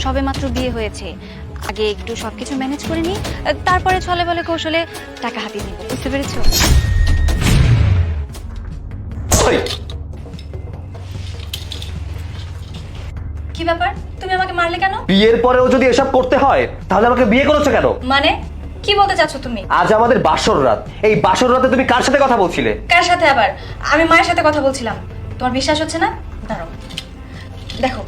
সবেমাত্র বিয়ে হয়েছে, আগে একটু সবকিছু ম্যানেজ করে নিই, তারপরে ছলে বলে কৌশলে টাকা হাতিয়ে নিব। বুঝতে পেরেছো? কি ব্যাপার, তুমি আমাকে মারলে কেন? বিয়ের পরেও যদি এসব করতে হয় তাহলে আমাকে বিয়ে করেছো কেন? মানে কি বলতে চাচ্ছ তুমি? আজ আমাদের বাসর রাত, এই বাসর রাতে তুমি কার সাথে কথা বলছিলে? কার সাথে আবার? আমি মায়ের সাথে কথা বলছিলাম। তোমার বিশ্বাস হচ্ছে না? দাঁড়াও, দেখো।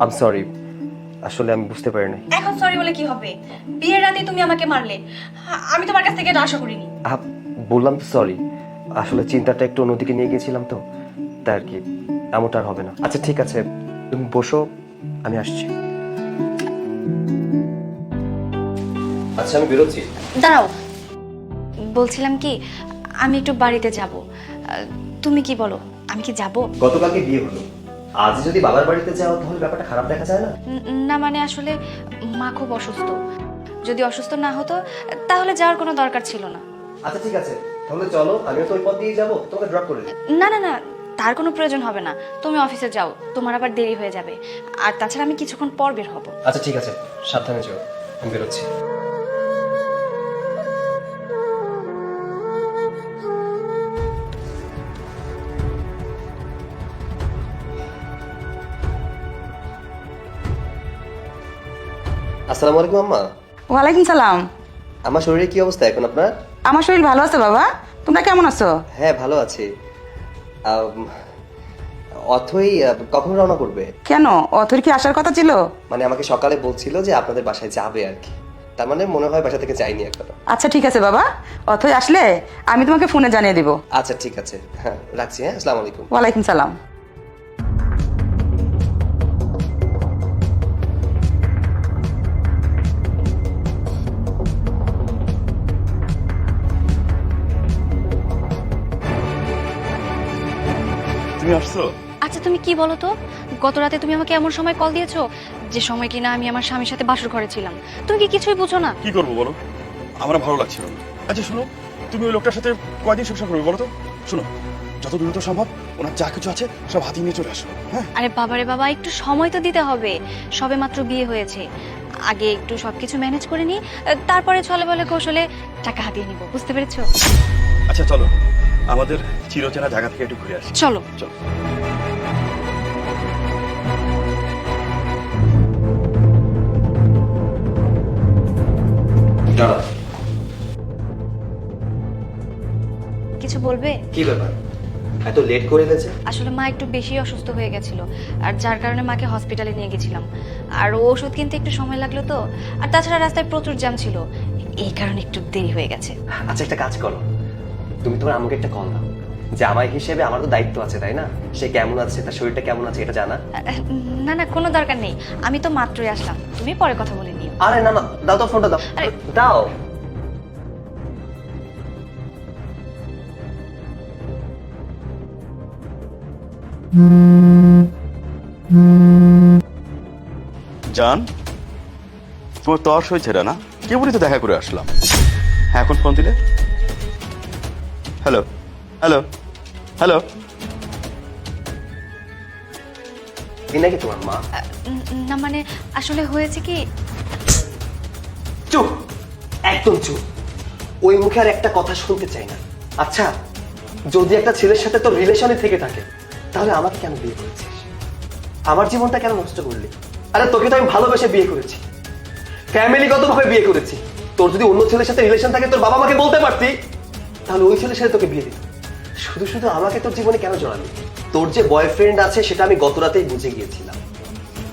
আই এম সরি, আসলে আমি বুঝতে পারিনি। এখন সরি বলে কি হবে? বিয়ের রাতে তুমি আমাকে মারলে, আমি তোমার কাছ থেকে এটা আশা করিনি। বললাম তো সরি, আসলে চিন্তাটা একটু অন্যদিকে নিয়ে গেছিলাম তো, তাই আর কি। এমনটা আর হবে না। আচ্ছা ঠিক আছে, তুমি বসো, আমি আসছি। আচ্ছা আমি বেরোচ্ছি। দাঁড়াও, বলছিলাম কি, আমি একটু বাড়িতে যাব। তুমি কি বলো, আমি কি যাব? গতকালকে বিয়ে হলো, আজ যদি বাবার বাড়িতে যাও তাহলে ব্যাপারটা খারাপ দেখা যায় না? না মানে আসলে মা খুব অসুস্থ, যদি অসুস্থ না হতো তাহলে যাওয়ার কোনো দরকার ছিল না। আচ্ছা ঠিক আছে, তাহলে চলো, আমিও তো ওই পথ দিয়ে যাবো, তোমাকে ড্রপ করে দিই। না না না, তার কোনো প্রয়োজন হবে না। তুমি অফিসে যাও, তোমার আবার দেরি হয়ে যাবে। আর তাছাড়া আমি কিছুক্ষণ পর বের হব। আচ্ছা ঠিক আছে, সাবধানে যাও, আমি বেরোচ্ছি। আসসালামু আলাইকুম আম্মা। ওয়ালাইকুম সালাম। আমার শরীরে কি অবস্থা এখন আপনার? আমার শরীর ভালো আছে বাবা, তোমরা কেমন আছো? হ্যাঁ ভালো আছি। অথই কখন রওনা করবে? কেন, অথর কি আসার কথা ছিল? মানে আমাকে সকালে বলছিল যে আপনাদের বাসায় যাবে আর কি, তার মানে মনে হয় বাসা থেকে যায়নি এখনো। আচ্ছা ঠিক আছে বাবা, অথই আসলে আমি তোমাকে ফোনে জানিয়ে দিব। আচ্ছা ঠিক আছে, হ্যাঁ রাখছি। হ্যাঁ, আসসালামু আলাইকুম। ওয়ালাইকুম সালাম। তুমি আসছো? আচ্ছা তুমি কি বলো তো, গত রাতে তুমি আমাকে এমন সময় কল দিয়েছো যে সময় কিনা আমি আমার স্বামীর সাথে বাসর ঘরে ছিলাম। তুমি কি কিছুই বুঝো না? কি করবো বলো, আমার ভালো লাগছিল না। আচ্ছা শোনো, তুমি ওই লোকটার সাথে কয়দিন সংসার করবে বলো তো? শোনো, যত দ্রুত সম্ভব ওনার যা কিছু আছে সব হাতিয়ে নিয়ে চলে আসো। হ্যাঁ আরে বাবারে বাবা, একটু সময় তো দিতে হবে। সবেমাত্র বিয়ে হয়েছে, আগে একটু সবকিছু ম্যানেজ করে নিই, তারপরে ছলে বলে কৌশলে টাকা হাতিয়ে নিব। বুঝতে পেরেছো? আচ্ছা চলো, আমাদের চিরচেনা জায়গা থেকে একটু ঘুরে আসি। চলো। চলো। কিছু বলবে? কি ব্যাপার, এত লেট করে গেছে? আসলে মা একটু বেশি অসুস্থ হয়ে গেছিল, আর যার কারণে মাকে হসপিটালে নিয়ে গেছিলাম। আর ওষুধ কিনতে একটু সময় লাগলো তো, আর তাছাড়া রাস্তায় প্রচুর জ্যাম ছিল, এই কারণে একটু দেরি হয়ে গেছে। আচ্ছা একটা কাজ করো, তুমি তোমার আমাকে একটা কল দাও, যে আমার হিসেবে আমার তো দায়িত্ব আছে তাই না, সে কেমন আছে, তার শরীরটা কেমন আছে এটা জানা। না না, কোনো দরকার নেই, আমি তো মাত্রই আসলাম, তুমি পরে কথা বলে নিও। আরে না না, দাও তো ফোনটা দাও। আরে, দাও। জান, তোমার তর্স হয়েছে না? কেবলই তো দেখা করে আসলাম, এখন ফোন দিলে? Hello hello hello. এই নাকি তোমার মা? না মানে আসলে হয়েছে কি। চুপ, একদম চুপ, ওই মুখে আর একটা কথা শুনতে চাই না। আচ্ছা, যদি একটা ছেলের সাথে তোর রিলেশনে থেকে থাকে তাহলে আমাকে কেন বিয়ে করেছিস? আমার জীবনটা কেন নষ্ট করলি? আরে তোকে তো আমি ভালোবেসে বিয়ে করেছি, ফ্যামিলিগতভাবে বিয়ে করেছি। তোর যদি অন্য ছেলের সাথে রিলেশন থাকে তোর বাবা মাকে বলতে পারতি, তাহলে ওই ছেলের সাথে তোকে বিয়ে দিত। শুধু শুধু আমাকে তোর জীবনে কেন জড়ালি? তোর যে বয়ফ্রেন্ড আছে সেটা আমি গত রাতেই বুঝে গিয়েছিলাম।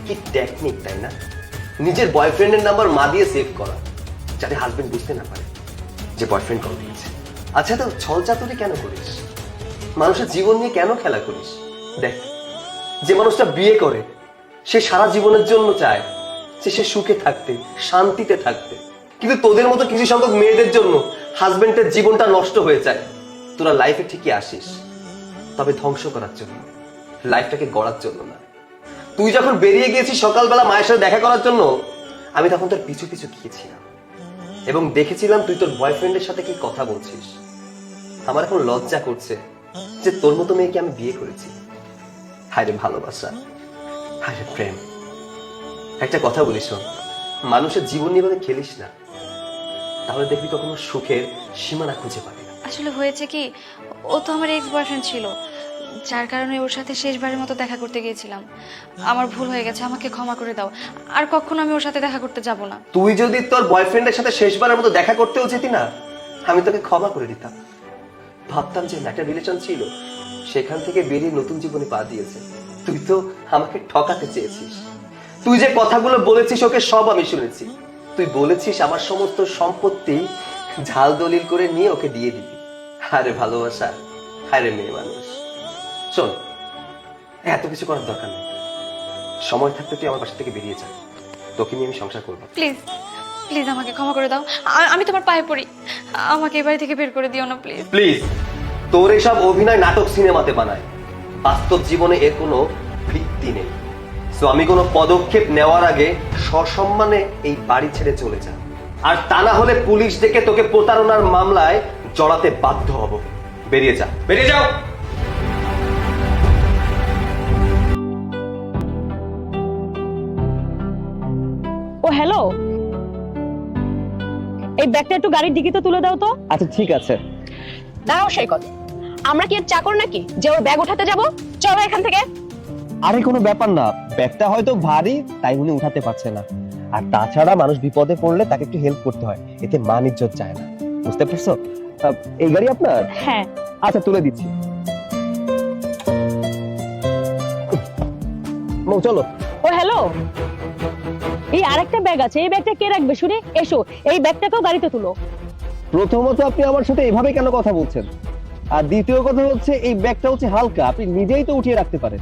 কি টেকনিক তাই না, নিজের বয়ফ্রেন্ডের নাম্বার মা দিয়ে সেভ করা, যাতে হাজবেন্ড বুঝতে না পারে যে বয়ফ্রেন্ড কল দিয়েছে। আচ্ছা তো ছল চাতুরি কেন করিস? মানুষের জীবন নিয়ে কেন খেলা করিস? দেখ, যে মানুষটা বিয়ে করে সে সারা জীবনের জন্য চায় যে সে সুখে থাকতে, শান্তিতে থাকতে, কিন্তু তোদের মতো কিছু সংখ্যক মেয়েদের জন্য হাজবেন্ডের জীবনটা নষ্ট হয়ে যায়। তোরা লাইফে ঠিকই আসিস, তবে ধ্বংস করার জন্য, লাইফটাকে গড়ার জন্য না। তুই যখন বেরিয়ে গিয়েছিস সকালবেলা মায়ের সাথে দেখা করার জন্য, আমি তখন তোর পিছু পিছু গিয়েছিলাম এবং দেখেছিলাম তুই তোর বয়ফ্রেন্ডের সাথে কি কথা বলছিস। আমার এখন লজ্জা করছে যে তোর মতো মেয়েকে আমি বিয়ে করেছি। হায় রে ভালোবাসা, আরে প্রেম, একটা কথা বলি শোন, মানুষের জীবন নিয়ে খেলিস না, তাহলে দেখবি কখনো সুখের সীমানা খুঁজে পাবি না। আসলে হয়েছে কি, ও তো আমার এক্স বয়ফ্রেন্ড ছিল, যার কারণে ওর সাথে শেষবারের মতো দেখা করতে গিয়েছিলাম। আমার ভুল হয়ে গেছে, আমাকে ক্ষমা করে দাও। আর কখনো আমি ওর সাথে দেখা করতে যাব না। তুই যদি তোর বয়ফ্রেন্ডের সাথে শেষবারের মতো দেখা করতেও যেতি না, আমি তোকে ক্ষমা করে দিতাম। ভাবতাম যে একটা রিলেশন ছিল, সেখান থেকে বেরিয়ে নতুন জীবনে পা দিয়েছে। তুই তো আমাকে ঠকাতে চেয়েছিস। তুই যে কথাগুলো বলেছিস ওকে সব আমি শুনেছি। তুই বলেছিস আমার সমস্ত সম্পত্তি ঝাল দলিল করে নিয়ে ওকে দিয়ে দিবি। আরে ভালোবাসা, আরে মেয়ে মানুষ। শোন, এত কিছু করার দরকার নেই। সময় থাকতে তুই আমার বাসা থেকে বেরিয়ে যা, তোকে নিয়ে আমি সংসার করবো। প্লিজ প্লিজ আমাকে ক্ষমা করে দাও, আমি তোমার পায়ে পড়ি। আমাকে এই বাড়ি থেকে বের করে দিও না প্লিজ। প্লিজ, তোর এসব অভিনয় নাটক সিনেমাতে বানায়, বাস্তব জীবনে এর কোনো ভিত্তি নেই। সো আমি কোনো পদক্ষেপ নেওয়ার আগে সসম্মানে এই বাড়ি ছেড়ে চলে যা, আর তা না হলে পুলিশ ডেকে তোকে প্রতারণার মামলায় জড়াতে বাধ্য হব। বেরিয়ে যা, বেরিয়ে যাও। ও হ্যালো, এই ব্যাগটা একটু গাড়ির ডিকিতে তুলে দাও তো। আচ্ছা ঠিক আছে। দাঁড়াও সেই কথা, আমরা কি এর চাকর নাকি যে ওর ব্যাগ উঠাতে যাব? চলো এখান থেকে। আরে কোনো ব্যাপার না, ব্যাগটা হয়তো ভারী তাই উনি উঠাতে পারছে না। আর তাছাড়া মানুষ বিপদে পড়লে তাকে একটু হেল্প করতে হয়, এতে মান ইজ্জত যায় না। বুঝতে পারছো? এই গাড়ি আপনার? হ্যাঁ। আচ্ছা তুলে দিচ্ছি। চলো। ও হ্যালো, এই আরেকটা ব্যাগ আছে, এই ব্যাগটা কে রাখবে শুনি? এসো, এই ব্যাগটাকেও গাড়িতে তুলো। প্রথমত আপনি আমার সাথে এভাবে কেন কথা বলছেন? আর দ্বিতীয় কথা হচ্ছে এই ব্যাগটা হচ্ছে হালকা, আপনি নিজেই তো উঠিয়ে রাখতে পারেন।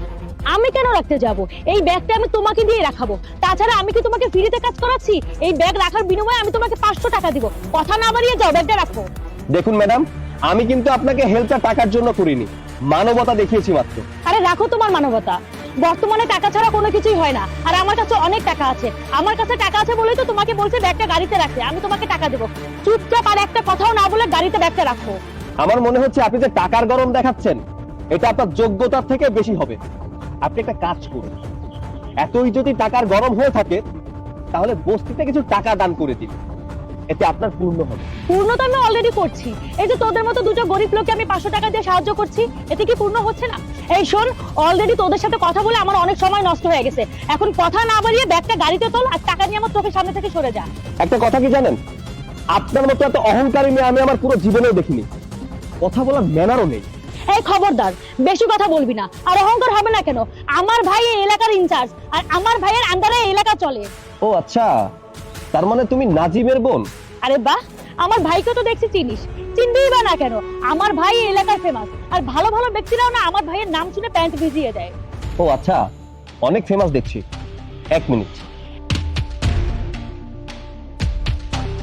আমি কেন রাখতে যাব? এই ব্যাগটা আমি তোমাকে দিয়ে রাখাবো। তাছাড়া আমি কি তোমাকে ফ্রিতে কাজ করাচ্ছি? এই ব্যাগ রাখার বিনিময়ে আমি তোমাকে 500 টাকা দিব। কথা না বাড়িয়ে যাও, ব্যাগটা রাখো। দেখুন ম্যাডাম, আমি কিন্তু আপনাকে হেল্পটা টাকার জন্য করিনি, মানবতা দেখিয়েছি মাত্র। আরে রাখো তোমার মানবতা। বর্তমানে টাকা ছাড়া কোনো কিছুই হয় না, আর আমার কাছে অনেক টাকা আছে। আমার কাছে টাকা আছে বলেই তো তোমাকে বলছে ব্যাগটা গাড়িতে রাখতে। আমি তোমাকে টাকা দেবো। চুপচাপ আর একটা কথাও না বলে গাড়িতে ব্যাগটা রাখো। আমার মনে হচ্ছে আপনি যে টাকার গরম দেখাচ্ছেন, এটা আপনার যোগ্যতার থেকে বেশি হবে। আপনি একটা কাজ করুন, এতই যদি টাকার গরম হয়ে থাকে তাহলে বস্তিতে কিছু টাকা দান করে দিন, এতে আপনার পূর্ণ হবে। পূর্ণ তো আমি অলরেডি করছি। এই যে তোদের মতো দুটো গরিব লোককে আমি 500 টাকা দিয়ে সাহায্য করছি, এতে কি পূর্ণ হচ্ছে না? এই শোন, অলরেডি তোদের সাথে কথা বলে আমার অনেক সময় নষ্ট হয়ে গেছে। এখন কথা না বাড়িয়ে ব্যাগটা গাড়িতে তোল আর টাকা নিয়ে আমার চোখের সামনে থেকে সরে যা। একটা কথা কি জানেন, আপনার মতো এত অহংকারী মেয়ে আমি আমার পুরো জীবনেও দেখিনি। কথা বলার ম্যানারও নেই। এই খবরদার, বেশি কথা বলবি না। আর অহংকার হবে না কেন? আমার ভাই এই এলাকার ইনচার্জ, আর আমার ভাইয়ের আন্ডারে এই এলাকা চলে। ও আচ্ছা, তার মানে তুমি নাজিমের বোন? আরে বাহ, আমার ভাইকে তো দেখছি চিনিস। চিনবিই বা না কেন? আমার ভাই এই এলাকার ফেমাস, আর ভালো ভালো ব্যক্তিরাও না আমার ভাইয়ের নাম শুনে প্যান্ট ভিজিয়ে দেয়। ও আচ্ছা, অনেক ফেমাস দেখছি। এক মিনিট।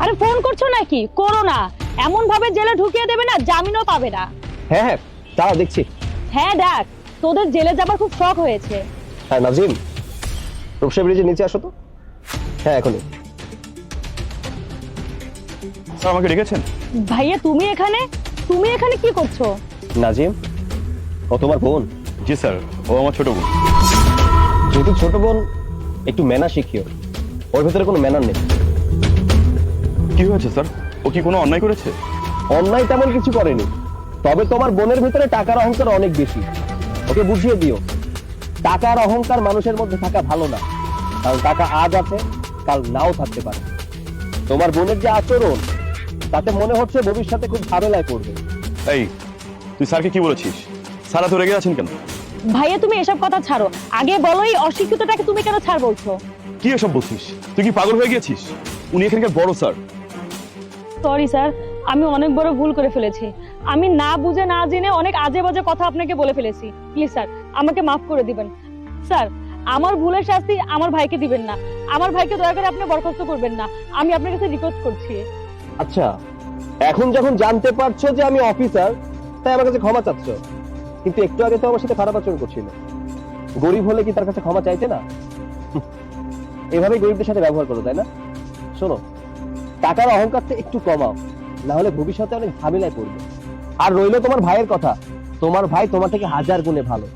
আরে ফোন করছো নাকি? করো না। এমন ভাবে জেলে ঢুকিয়ে দেবে না, জামিনও পাবে না। হ্যাঁ হ্যাঁ, তারা দেখছি। হ্যাঁ দেখ, তোদের জেলে যাবার খুব শখ হয়েছে। হ্যাঁ নাজিম, রূপসা ব্রিজের নিচে আসো তো। হ্যাঁ এখনই। স্যার আমাকে ডেকেছেন? ভাইয়া তুমি এখানে? তুমি এখানে কি করছো? নাজিম, ও তোমার বোন? জি স্যার, ও আমার ছোট বোন। যেহেতু ছোট বোন, একটু ম্যানার শিখিও। ওর ভেতরে কোনো ম্যানার নেই। কি হয়েছে স্যার? ও কি কোনো অন্যায় করেছে? অন্যায় তেমন কিছু করেনি, তবে তোমার বোনের ভিতরে টাকার অহংকার অনেক বেশি। ওকে বুঝিয়ে দিও, টাকার অহংকার মানুষের মধ্যে থাকা ভালো না। কারণ টাকা আজ আছে, কাল নাও থাকতে পারে। তোমার বোনের যে আচরণ, তাতে মনে হচ্ছে ভবিষ্যতে খুব ঝামেলায় পড়বে। এই, তুই স্যারকে কি বলেছিস? স্যার এত রেগে আছেন কেন? ভাইয়া তুমি এসব কথা ছাড়ো। আগে বলো, এই অশিক্ষিতটাকে তুমি কেন ছাড় বলছো? কি এসব বলছিস? তুই কি পাগল হয়ে গেছিস? উনি এখানকার বড় স্যার। সরি স্যার, আমি অনেক বড় ভুল করে ফেলেছি। আমি না বুঝে না জেনে অনেক আজে বাজে কথা আপনাকে বলে ফেলেছি। প্লিজ স্যার, আমাকে মাফ করে দিবেন। স্যার, আমার ভুলের শাস্তি আমার ভাইকে দিবেন না। আমার ভাইকে দয়া করে আপনি বরখাস্ত করবেন না। আমি আপনার কাছে রিকোয়েস্ট করছি। আচ্ছা, এখন যখন জানতে পারছো যে আমি অফিসার, তাই আমার কাছে ক্ষমা চাচ্ছ, কিন্তু একটু আগে তো আমার সাথে খারাপ আচরণ করছিল। গরিব হলে কি তার কাছে ক্ষমা চাইতে না? এভাবে গরিবদের সাথে ব্যবহার করো, তাই না? শোনো, টাকার অহংকারটা একটু কমাও, না হলে ভবিষ্যতে অনেক ঝামেলায় পড়বে। আর রইলো তোমার ভাইয়ের কথা, তোমার ভাই তোমার থেকে 1000 গুণে ভালো।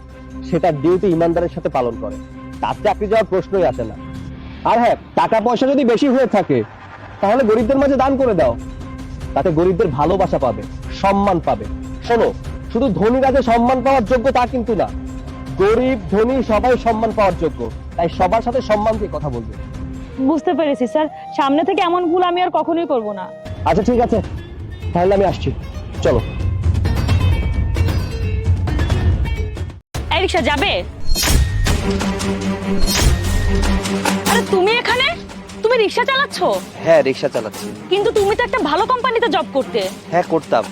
সেটা ডিউটি ইমানদারের সাথে পালন করে। তার চাকরি যাওয়ার প্রশ্নই আসে না। আর হ্যাঁ, টাকা পয়সা যদি বেশি হয়ে থাকে তাহলে গরিবদের মাঝে দান করে দাও, তাতে গরিবদের ভালোবাসা পাবে, সম্মান পাবে। শোনো, শুধু ধনীরা যে সম্মান পাওয়ার যোগ্য তা কিন্তু না, গরিব ধনী সবাই সম্মান পাওয়ার যোগ্য। তাই সবার সাথে সম্মান দিয়ে কথা বলবে। বুঝতে পেরেছি স্যার, সামনে থেকে এমন ভুল আমি আর কখনোই করব না। আচ্ছা ঠিক আছে, তাহলে আমি আসছি, চলো। এই রিক্সা যাবে? আরে তুমি এখানে, তুমি রিক্সা চালাচ্ছো? হ্যাঁ, রিক্সা চালাচ্ছি। কিন্তু তুমি তো একটা ভালো কোম্পানিতে জব করতে। হ্যাঁ, করতাম,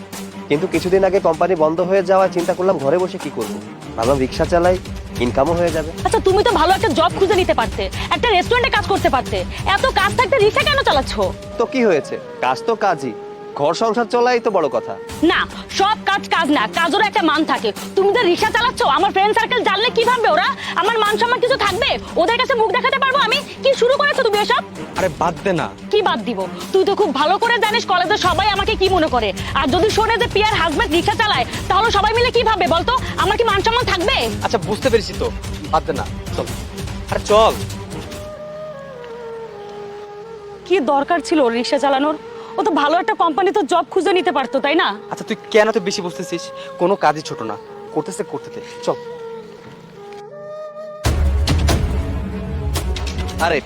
কিন্তু কিছুদিন আগে কোম্পানি বন্ধ হয়ে যাওয়া চিন্তা করলাম ঘরে বসে কি করব। ভাবলাম রিক্সা চালাই, ইনকামও হয়ে যাবে। আচ্ছা তুমি তো ভালো একটা জব খুঁজে নিতে পারতে, একটা রেস্টুরেন্টে কাজ করতে পারতে। এত কাজ থাকতে রিক্সা কেন চালাচ্ছো? তো কি হয়েছে, কাজ তো কাজই, ঘর সংসার চলাই তো বড় কথা। না, সব কাজ কাজ না, কাজেরও একটা মান থাকে। তুমি তো রিক্সা চালাচ্ছো, আমার ফ্রেন্ড সার্কেল জানলে কি ভাববে ওরা? আমার মান সম্মান কিছু থাকবে? ওদের কাছে মুখ দেখাতে পারবো আমি? কি শুরু করেছো তুমি এসব? আরে বাদ দে না। কি বাদ দিব? তুই তো খুব ভালো করে জানিস কলেজে সবাই আমাকে কি মনে করে। আর যদি শোনে যে পিয়ার হাজবেন্ড রিক্সা চালায়, তাহলে সবাই মিলে কি ভাববে বলতো? আমার কি মান সম্মান থাকবে? আচ্ছা বুঝতে পেরেছি তো, বাদ দে না, চল। আরে চল। কি দরকার ছিল ওর রিক্সা চালানোর? ও তো ভালো একটা কোম্পানিতে জব খুঁজে নিতে পারতো, তাই না? আচ্ছা তুই কেন তো বেশি বুঝতেছিস? কোনো কাজই ছোট না, করতেছে করতে দে, চল। আরে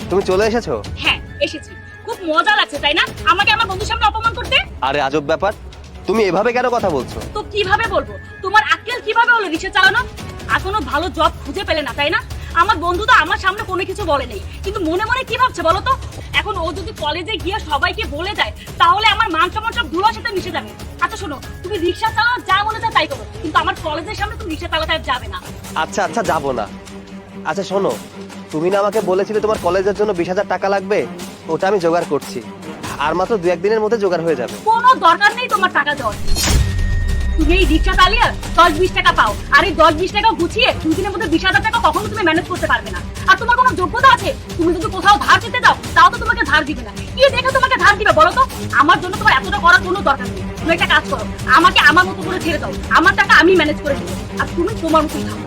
তুমি চলে এসেছো? হ্যাঁ এসেছি। খুব মজা লাগছে তাই না আমাকে আমার বন্ধুর সামনে অপমান করতে? আরে আজব ব্যাপার, তুমি এভাবে কেন কথা বলছো? তো কিভাবে বলবো? তোমার আক্কেল কিভাবে হলো রিক্সা চালানো? আর কোনো ভালো জব খুঁজে পেলে না তাই না? আমার বন্ধু তো আমার সামনে কোনো কিছু বলে নেই, কিন্তু মনে মনে কি ভাবছে বলো তো? এখন ও যদি কলেজে গিয়ে সবাইকে বলে যায়, তাহলে আমার মান সম্মান সব ধুলোর সাথে মিশে যাবে। আচ্ছা শোনো, তুমি রিক্সা চালাও, যা মনে চায় তাই করো, কিন্তু আমার কলেজের সামনে তুমি রিক্সা চালাতে আর যাবে না। আচ্ছা আচ্ছা, যাবো না। আচ্ছা শোনো, তুমি না আমাকে বলেছিলে তোমার কলেজের জন্য 20,000 টাকা লাগবে? ওটা আমি জোগাড় করছি, আর মাত্র 2-1 দিনের মধ্যে জোগাড় হয়ে যাবে। কোনো দরকার নেই তোমার টাকা দেওয়ার। তুমি এই রিক্সা চালিয়ে 10-20 টাকা পাও, আর এই 10-20 টাকা গুছিয়ে 2 দিনের মধ্যে 20,000 টাকা কখনো তুমি ম্যানেজ করতে পারবে না। আর তোমার কোনো যোগ্যতা আছে? তুমি যদি কোথাও ধার দিতে দাও, তাও তো তোমাকে ধার দিবে না। কি দেখে তোমাকে ধার দিবে বলো তো? আমার জন্য তোমার এতটা করার কোনো দরকার নেই। তুমি একটা কাজ করো, আমাকে আমার মতো করে ছেড়ে দাও, আমার টাকা আমি ম্যানেজ করে দেবো, আর তুমি তোমার মতোই থাকো।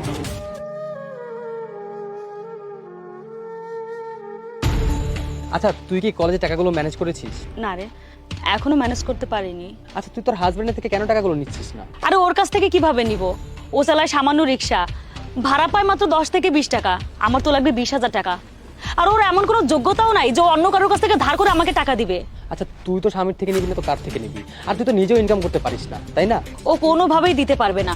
আচ্ছা তুই কি কলেজে টাকাগুলো ম্যানেজ করেছিস? না রে, এখনো ম্যানেজ করতে পারিনি। আচ্ছা তুই তোর হাজবেন্ডের থেকে কেন টাকাগুলো নিচ্ছিস না? আরে ওর কাছ থেকে কিভাবে নিব? ও চালায় সামান্য রিক্সা, ভাড়া পায় মাত্র 10 থেকে 20 টাকা, আমার তো লাগবে 20,000 টাকা। আর ওর এমন কোনো যোগ্যতাও নাই যে অন্য কারোর কাছ থেকে ধার করে আমাকে টাকা দিবে। আচ্ছা তুই তো স্বামীর থেকে নিবি না তো কার থেকে নিবি? আর তুই তো নিজেও ইনকাম করতে পারিস না, তাই না? ও কোনোভাবেই দিতে পারবে না।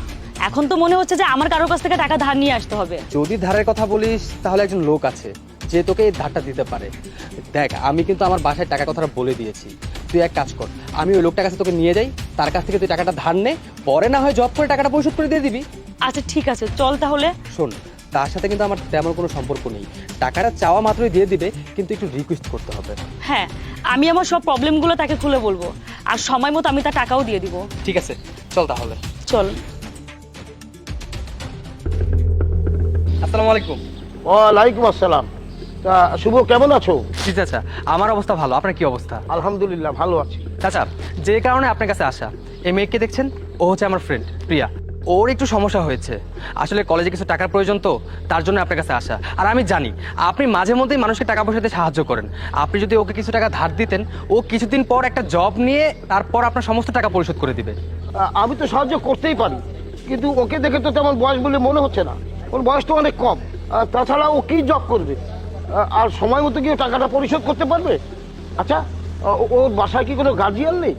এখন তো মনে হচ্ছে যে আমার কারোর কাছ থেকে টাকা ধার নিয়ে আসতে হবে। যদি ধারের কথা বলিস তাহলে একজন লোক আছে যে তোকে এই ধারটা দিতে পারে। দেখ আমি কিন্তু আমার বাসায় টাকা কথাটা বলে দিয়েছি, তুই এক কাজ কর, আমি ওই লোকটার কাছে তোকে নিয়ে যাই, তার কাছ থেকে তুই টাকাটা ধার নে, পরে না হয় জব করে টাকাটা পরিশোধ করে দিয়ে দিবি। আচ্ছা ঠিক আছে, চল তাহলে। শোন, তার সাথে কিন্তু আমার তেমন কোনো সম্পর্ক নেই, টাকাটা চাওয়া মাত্রই দিয়ে দিবে, কিন্তু একটু রিকোয়েস্ট করতে হবে। হ্যাঁ, আমি আমার সব প্রবলেমগুলো তাকে খুলে বলবো, আর সময় মতো আমি তার টাকাও দিয়ে দিব। ঠিক আছে, চল তাহলে। চল। আসসালামু আলাইকুম। ওয়ালাইকুম আসসালাম। তা শুভ, কেমন আছো? জি চাচা, আমার অবস্থা ভালো, আপনার কি অবস্থা? আলহামদুলিল্লাহ ভালো আছি। চাচা, যে কারণে আপনার কাছে আসা, এই মেয়েকে দেখছেন, ও হচ্ছে আমার ফ্রেন্ড প্রিয়া। ওর একটু সমস্যা হয়েছে, আসলে কলেজে কিছু টাকার প্রয়োজন, তো তার জন্য আপনার কাছে আসা। আর আমি জানি আপনি মাঝে মধ্যেই মানুষকে টাকা পয়সাতে সাহায্য করেন। আপনি যদি ওকে কিছু টাকা ধার দিতেন, ও কিছুদিন পর একটা জব নিয়ে তারপর আপনার সমস্ত টাকা পরিশোধ করে দিবে। আমি তো সাহায্য করতেই পারি, কিন্তু ওকে দেখে তো তেমন বয়স বলে মনে হচ্ছে না, ওর বয়স তো অনেক কম। তাছাড়া ও কি জব করবে? আর সময় মতো কি ও টাকাটা পরিশোধ করতে পারবে? আচ্ছা, ওর বাসায় কি কোনো গার্জিয়ান নেই?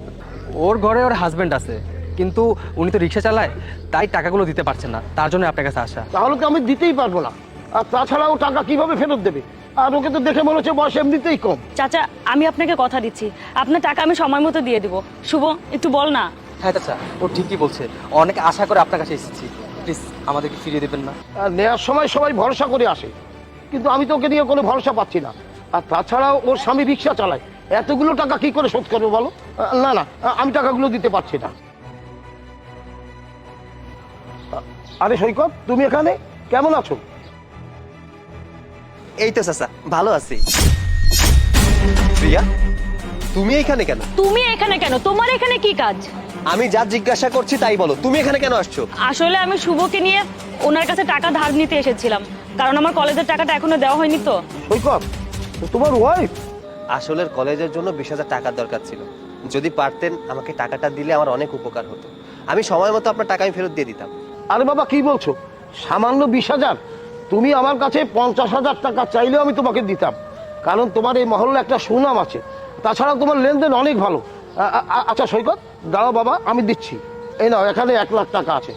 ওর ঘরে ওর হাজবেন্ড আছে, কিন্তু উনি তো রিক্সা চালায়, তাই টাকাগুলো দিতে পারছেন না, তার জন্য আপনার কাছে আসা। তাহলে তো আমি দিতেই পারবো না। আর তাছাড়া ও টাকা কিভাবে ফেরত দেবে? আর ওকে তো দেখে মনে হচ্ছে বয়স এমনিতেই কম। চাচা, আমি আপনাকে কথা দিচ্ছি, আপনার টাকা আমি সময় মতো দিয়ে দিব। শুভ, একটু বল না। হ্যাঁ চাচা, ও ঠিকই বলছে, অনেক আশা করে আপনার কাছে এসেছি, প্লিজ আমাদেরকে ফিরিয়ে দেবেন না? নেওয়ার সময় সবাই ভরসা করে আসে, কিন্তু আমি তো ওকে নিয়ে কোনো ভরসা পাচ্ছি না। আর তাছাড়াও ওর স্বামী রিক্সা চালায়, এতগুলো টাকা কি করে শোধ করবে বলো? না না, আমি টাকাগুলো দিতে পারছি না। আরে সৈকত, তুমি এখানে কেমন আছো? এই তো চাচা, ভালো আছি। প্রিয়া, তুমি এখানে কেন? তুমি এখানে কেন? তোমার এখানে কি কাজ? আমি যা জিজ্ঞাসা করছি তাই বলো, তুমি এখানে কেন আসছো? আসলে আমি শুভকে নিয়ে ওনার কাছে টাকা ধার নিতে এসেছিলাম, কারণ আমার কলেজের টাকাটা এখনো দেওয়া হয়নি তো। সৈকত, তোমার ওয়াইফ? আসলে কলেজের জন্য 20,000 টাকার দরকার ছিল। যদি পারতেন আমাকে টাকাটা দিলে আমার অনেক উপকার হতো। আমি সময় মতো আপনার টাকা আমি ফেরত দিয়ে দিতাম। আরে বাবা, কি বলছো? সামান্য 20,000? তুমি আমার কাছে 50,000 টাকা চাইলেও আমি তোমাকে দিতাম, কারণ তোমার এই মহল্লা একটা সুনাম আছে। তাছাড়া তোমার লেনদেন অনেক ভালো। আচ্ছা সৈকত, দাঁড়াও বাবা, আমি দিচ্ছি। এই নাও, এখানে 1 লাখ টাকা আছে।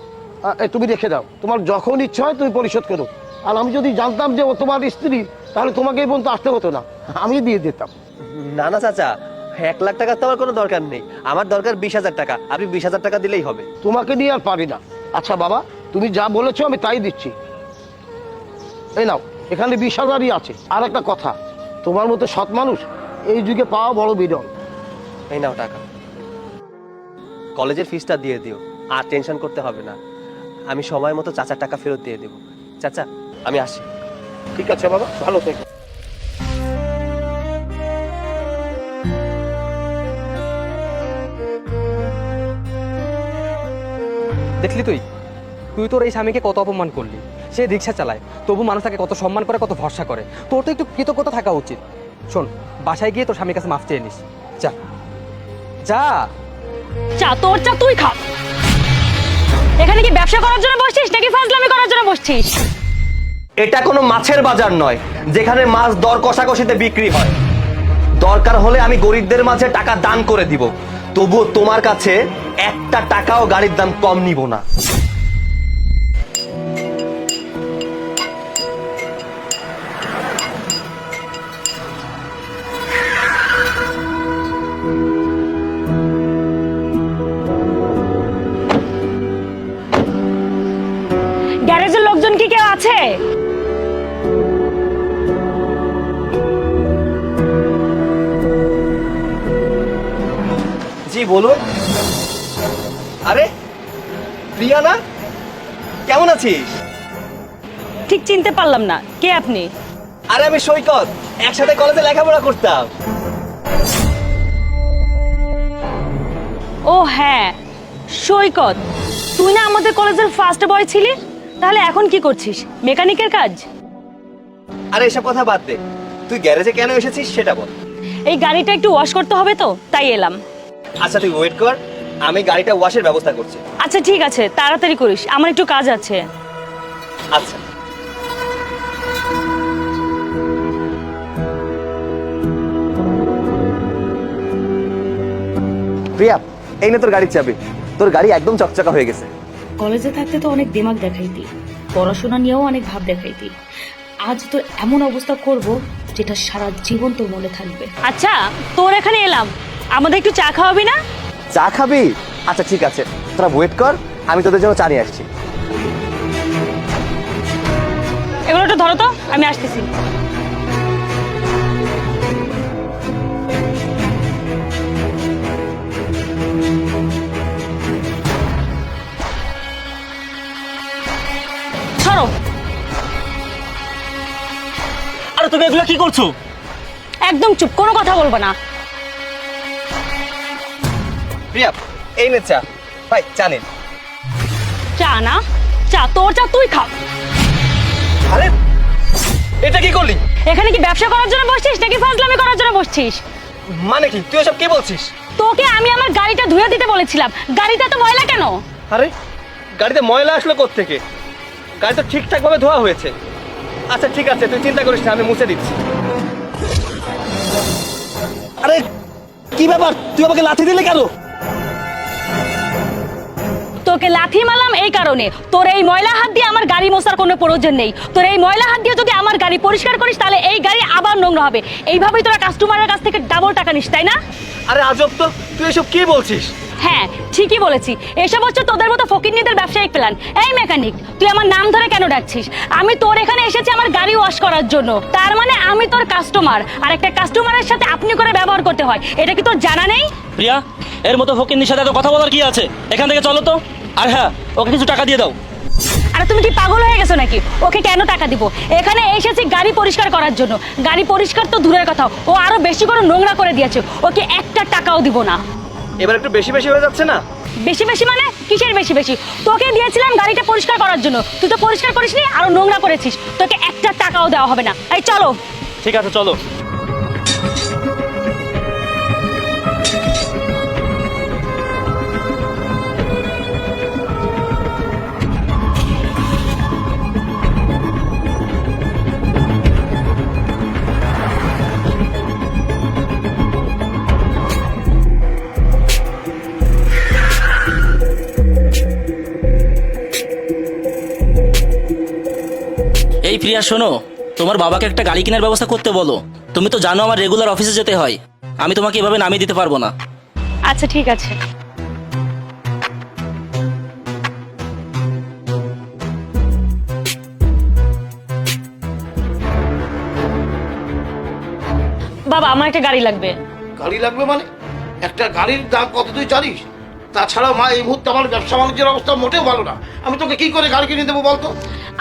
তুমি রেখে দাও, তোমার যখন ইচ্ছা হয় তুমি পরিশোধ করো। আর আমি যদি জানতাম যে ও তোমার স্ত্রী, তাহলে তোমাকে এই পর্যন্ত আসতে হতো না, আমি দিয়ে দিতাম। না না চাচা, 1 লাখ টাকা তো আমার কোনো দরকার নেই। আমার দরকার 20,000 টাকা। আপনি 20,000 টাকা দিলেই হবে। তোমাকে নিয়ে আর পারি না। আচ্ছা বাবা, তুমি যা বলেছো আমি তাই দিচ্ছি। এই নাও, এখানে 20,000ই আছে। আর একটা কথা, তোমার মতো সৎ মানুষ এই যুগে পাওয়া বড় বিরল। এই নাও টাকা। কলেজের ফিসটা দিয়ে দিও, আর টেনশন করতে হবে না। আমি সময় মতো চাচার টাকা ফেরত দিয়ে দেবো। চাচা, আমি আসি। ঠিক আছে বাবা, ভালো থেকো। দেখলি তুই তুই তোর এই স্বামীকে কত অপমান করলি। সে রিক্সা চালায়, তবু মানুষ তাকে কত সম্মান করে, কত ভরসা করে। তোর তো একটু কৃতজ্ঞতা থাকা উচিত। শোন, বাসায় গিয়ে তোর স্বামীর কাছে মাফ চেয়ে নিস। যা যা। চা তোর চা তুই খা। এখানে কি ব্যবসা করার জন্য বসছিস নাকি ফাজলামি করার জন্য বসছিস? এটা কোনো মাছের বাজার নয় যেখানে মাছ দর কষাকষিতে বিক্রি হয়। দরকার হলে আমি গরিবদের মাঝে টাকা দান করে দিব, তবুও তোমার কাছে একটা টাকাও গাড়ির দাম কম নিব না। গ্যারেজের লোকজন কি কেউ আছে? জি বলুন। আরে প্রিয়া না, কেমন আছিস? ঠিক চিনতে পারলাম না, কে আপনি? আরে আমি সৈকত, একসাথে কলেজে লেখাপড়া করতাম। ও হ্যাঁ, সৈকত। তুই না আমাদের কলেজের ফার্স্ট বয় ছিলি, তাহলে এখন কি করছিস? মেকানিকের কাজ? আরে এসব কথা বাদ দে, তুই গ্যারেজে কেন এসেছিস সেটা বল। এই গাড়িটা একটু ওয়াশ করতে হবে তো, তাই এলাম। আচ্ছা তুই ওয়েট কর, আমি গাড়িটা ওয়াশের ব্যবস্থা করছি। আচ্ছা ঠিক আছে, তাড়াতাড়ি করিস, আমার একটু কাজ আছে। আচ্ছা। প্রিয়া, এই নে তোর গাড়ির চাবি। তোর গাড়ি একদম চকচকা হয়ে গেছে। কলেজে থাকতে তো অনেক দিমাগ দেখাইতি, পড়াশোনা নিয়েও অনেক ভাব দেখাইতি। আজ তো এমন অবস্থা করব যেটা সারা জীবন তোর মনে থাকবে। আচ্ছা তোর এখানে এলাম, আমাদের একটু চা খাওয়াবি না? চা খাবি? আচ্ছা ঠিক আছে, তোরা ওয়েট কর, আমি তোদের জন্য চা নিয়ে আসছি। এগুলো একটু ধরো তো, আমি আসতেছি। ছাড়ো। আরে তুমি এগুলো কি করছো? একদম চুপ, কোনো কথা বলবো না। প্রিয়া, এই নে চা। ভাই চা নিন। চা না, চা তোর চা তুই খা। আরে এটা কি করলি? এখানে কি ব্যবসা করার জন্য বসছিস নাকি ফাজলামি করার জন্য বসছিস? মানে কি তুই এসব কি বলছিস? তোকে আমি আমার গাড়িটা ধুয়ে দিতে বলেছিলাম, গাড়িটা তো ময়লা কেন? আরে গাড়িতে ময়লা আসলো কোত্থেকে? গাড়ি তো ঠিকঠাক ভাবে ধোয়া হয়েছে। আচ্ছা ঠিক আছে, তুই চিন্তা করিস না, আমি মুছে দিচ্ছি। আরে কি ব্যাপার, তুই আমাকে লাথি দিলে কেন? তোকে লাথি মারলাম এই কারণে, তোর এই ময়লা হাত দিয়ে আমার গাড়ি মোছার কোনো প্রয়োজন নেই। তোর এই ময়লা হাত দিয়ে যদি আমার গাড়ি পরিষ্কার করিস তাহলে এই গাড়ি আবার নোংরা হবে। এইভাবেই তোরা কাস্টমারের কাছ থেকে ডাবল টাকা নিস, তাই না? আরে আজব তো, তুই এসব কি বলছিস? হ্যাঁ ঠিকই বলেছি, এসব হচ্ছে তোদের মতো ফকিন্নিদের ব্যবসায়িক প্ল্যান। এই মেকানিক, তুই আমার নাম ধরে কেন ডাকছিস? আমি তোর এখানে এসেছি আমার গাড়ি ওয়াশ করার জন্য, তার মানে আমি তোর কাস্টমার, আর একটা কাস্টমারের সাথে আপনি করে ব্যবহার করতে হয়, এটা কি তোর জানা নেই? প্রিয়া, এর মতো ফকিন্নির সাথে এত কথা বলার কি আছে? এখান থেকে চলো তো। আর হ্যাঁ, ওকে কিছু টাকা দিয়ে দাও। আরে তুমি কি পাগল হয়ে গেছো নাকি? ওকে কেন টাকা দিব? এখানে এসেছি গাড়ি পরিষ্কার করার জন্য। গাড়ি পরিষ্কার তো দূরের কথা, ও আরো বেশি করে নোংরা করে দিয়েছে, ওকে একটা টাকাও দিব না। এবার একটু বেশি বেশি হয়ে যাচ্ছে না? বেশি বেশি মানে কিসের বেশি বেশি? তোকে দিয়েছিলাম গাড়িটা পরিষ্কার করার জন্য, তুই তো পরিষ্কার করিসনি, আরো নোংরা করেছিস। তোকে একটা টাকাও দেওয়া হবে না। এই চলো। ঠিক আছে চলো। এই প্রিয়া শোনো, তোমার বাবাকে একটা গাড়ি কেনার ব্যবস্থা করতে বলো। তুমি তো জানো আমার রেগুলার অফিসে যেতে হয়, আমি তোমাকে এভাবে নামিয়ে দিতে পারবো না। আচ্ছা ঠিক আছে। বাবা আমার একটা গাড়ি লাগবে। গাড়ি লাগবে মানে? একটা গাড়ির দাম কত তুই জানিস? তাছাড়া মা, এই মুহূর্তে আমার ব্যবসা বাণিজ্যের অবস্থা মোটেও ভালো না। আমি তোকে কি করে গাড়ি কিনে দেবো বলতো?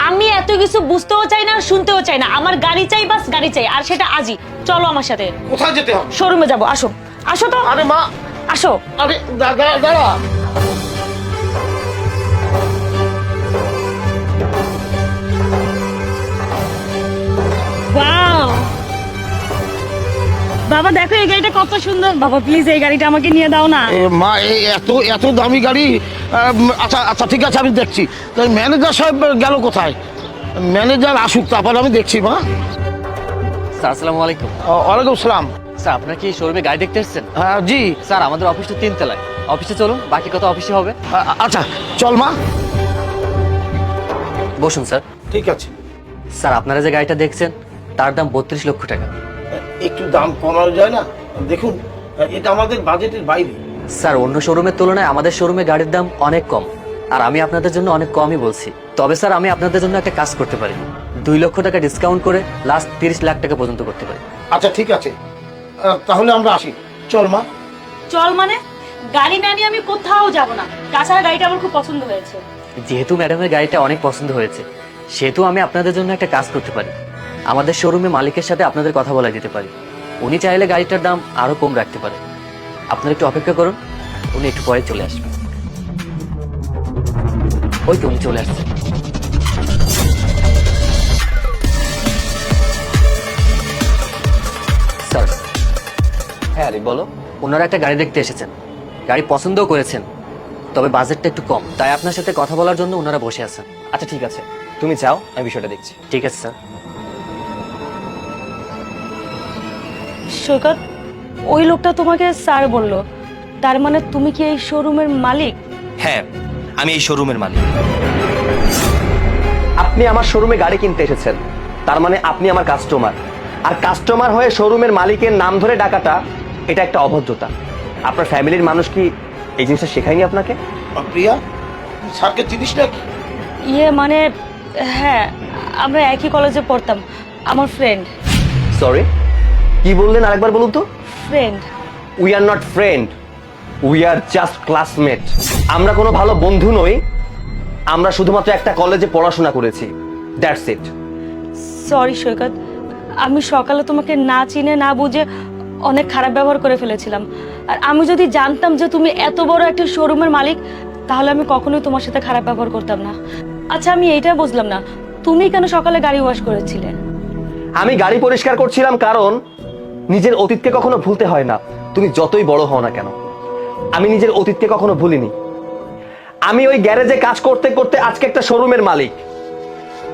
আমি এত কিছু বুঝতেও চাই না, শুনতেও চাই না। আমার গাড়ি চাই, বাস গাড়ি চাই, আর সেটা আজই। চলো আমার সাথে। কোথায় যেতে হবে? শোরুমে যাবো, আসো। আসো তো। আরে মা, আসো। আরে দাঁড়া। ওয়াও বাবা, দেখো এই গাড়িটা কত সুন্দর। বাবা প্লিজ এই গাড়িটা আমাকে নিয়ে দাও না। এ মা, এই এত দামি গাড়ি? আচ্ছা ঠিক আছে, আমি দেখছি। তাই ম্যানেজার সাহেব গেল কোথায়? ম্যানেজার আসুক, তারপর আমি দেখছি মা। স্যার আসসালামু আলাইকুম। ওয়ালাইকুম সালাম। স্যার আপনার কি শোরুমে গাড়ি দেখতে এসেছেন? হ্যাঁ জি। স্যার আমাদের অফিসটা 3 তলায়। অফিসে চলুন, বাকি কথা অফিসে হবে। আচ্ছা চল মা। বসুন স্যার। ঠিক আছে। স্যার আপনারা যে গাড়িটা দেখছেন তার দাম 32 লক্ষ টাকা। একটু দাম কমানো যায় না? দেখুন, এটা আমাদের বাজেটের বাইরে। স্যার অন্য শোরুমের তুলনায় আমাদের শোরুমে গাড়ির দাম অনেক কম, আর আমি আপনাদের জন্য অনেক কমই বলছি। তবে স্যার আমি আপনাদের জন্য একটা কাজ করতে পারি, 2 লক্ষ টাকা ডিসকাউন্ট করে লাস্ট 30 লাখ টাকা পর্যন্ত করতে পারি। আচ্ছা ঠিক আছে, তাহলে আমরা আসি। চল মা। চল মানে? গাড়ি না নিয়ে আমি কোথাও যাব না। তাছাড়া গাড়িটা আমার খুব পছন্দ হয়েছে। যেহেতু ম্যাডামের গাড়িটা অনেক পছন্দ হয়েছে, সেহেতু আমি আপনাদের জন্য একটা কাজ করতে পারি। আমাদের শোরুমে মালিকের সাথে আপনাদের কথা বলা যেতে পারে। উনি চাইলে গাড়িটার দাম আরো কম রাখতে পারে। আপনারা একটু অপেক্ষা করুন, উনি একটু পরে চলে আসবেন। ওই তো উনি চলে আসছে। স্যার। হ্যাঁ আরে বলো। ওনারা একটা গাড়ি দেখতে এসেছেন, গাড়ি পছন্দও করেছেন, তবে বাজেটটা একটু কম, তাই আপনার সাথে কথা বলার জন্য ওনারা বসে আছেন। আচ্ছা ঠিক আছে, তুমি যাও, আমি বিষয়টা দেখছি। ঠিক আছে স্যার। সৈকত, ওই লোকটা তোমাকে স্যার বললো, তার মানে তুমি কি এই শোরুমের মালিক? হ্যাঁ, আমি এই শোরুমের মালিক। আপনি আমার শোরুমে গাড়ি কিনতে এসেছেন, তার মানে আপনি আমার কাস্টমার। আর কাস্টমার হয়ে শোরুমের মালিকের নাম ধরে ডাকাটা, এটা একটা অভদ্রতা। আপনার ফ্যামিলির মানুষ কি এই জিনিসটা শেখায়নি আপনাকে? প্রিয়া, স্যারকে চিনিস নাকি? ইয়ে মানে, হ্যাঁ আমরা একই কলেজে পড়তাম। আমার ফ্রেন্ড। সরি, কি বললেন আরেকবার বলুন তো? Friend. We are not friend, we are just classmate. আমরা কোনো ভালো বন্ধু নই, আমরা শুধুমাত্র একটা কলেজে পড়াশোনা করেছি, দ্যাটস ইট। সরি সৈকত, আমি সকালে তোমাকে না চিনে না বুঝে অনেক খারাপ ব্যবহার করে ফেলেছিলাম। আর আমি যদি জানতাম যে তুমি এত বড় একটা শোরুমের মালিক, তাহলে আমি কখনোই তোমার সাথে খারাপ ব্যবহার করতাম না। আচ্ছা আমি এইটা বুঝলাম না, তুমি কেন সকালে গাড়ি ওয়াশ করেছিলে? আমি গাড়ি পরিষ্কার করছিলাম কারণ নিজের অতীতকে কখনো ভুলতে হয় না, তুমি যতই বড় হও না কেন। আমি নিজের অতীতকে কখনো ভুলিনি। আমি ওই গ্যারেজে কাজ করতে করতে আজকে একটা শোরুমের মালিক।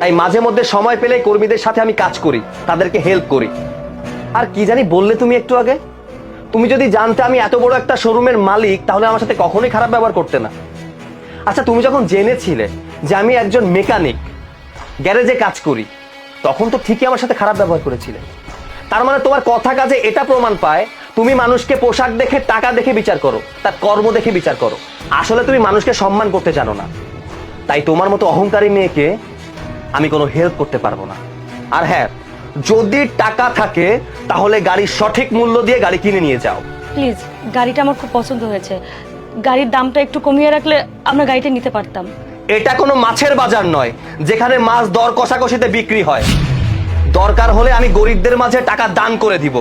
তাই মাঝে মধ্যে সময় পেলে কর্মীদের সাথে আমি কাজ করি, তাদেরকে হেল্প করি। আর কি জানি বললে তুমি একটু আগে, তুমি যদি জানতে আমি এত বড় একটা শোরুমের মালিক, তাহলে আমার সাথে কখনোই খারাপ ব্যবহার করতে না। আচ্ছা তুমি যখন জেনেছিলে যে আমি একজন মেকানিক, গ্যারেজে কাজ করি, তখন তো ঠিকই আমার সাথে খারাপ ব্যবহার করেছিলে। তার মানে তোমার কথা কাজে এটা প্রমাণ পায় তুমি মানুষকে পোশাক দেখে, টাকা দেখে বিচার করো, তার কর্ম দেখে বিচার করো। আসলে তুমি মানুষকে সম্মান করতে জানো না। তাই তোমার মতো অহংকারী মেয়েকে আমি কোনো হেল্প করতে পারবো না। আর হ্যাঁ, যদি টাকা থাকে তাহলে গাড়ির সঠিক মূল্য দিয়ে গাড়ি কিনে নিয়ে যাও। প্লিজ, গাড়িটা আমার খুব পছন্দ হয়েছে। গাড়ির দামটা একটু কমিয়ে রাখলে আমরা গাড়িটা নিতে পারতাম। এটা কোনো মাছের বাজার নয় যেখানে মাছ দর কষাকষিতে বিক্রি হয়। দরকার হলে আমি গরিবদের মাঝে টাকা দান করে দিব,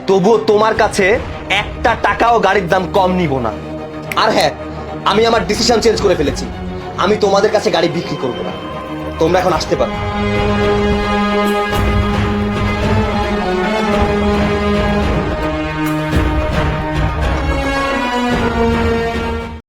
তবুও তোমার কাছে একটা টাকাও গাড়ির দাম কম নিব না। আর হ্যাঁ, আমি আমার ডিসিশন চেঞ্জ করে ফেলেছি। আমি তোমাদের কাছে গাড়ি বিক্রি করব না। তোমরা এখন আসতে পারো।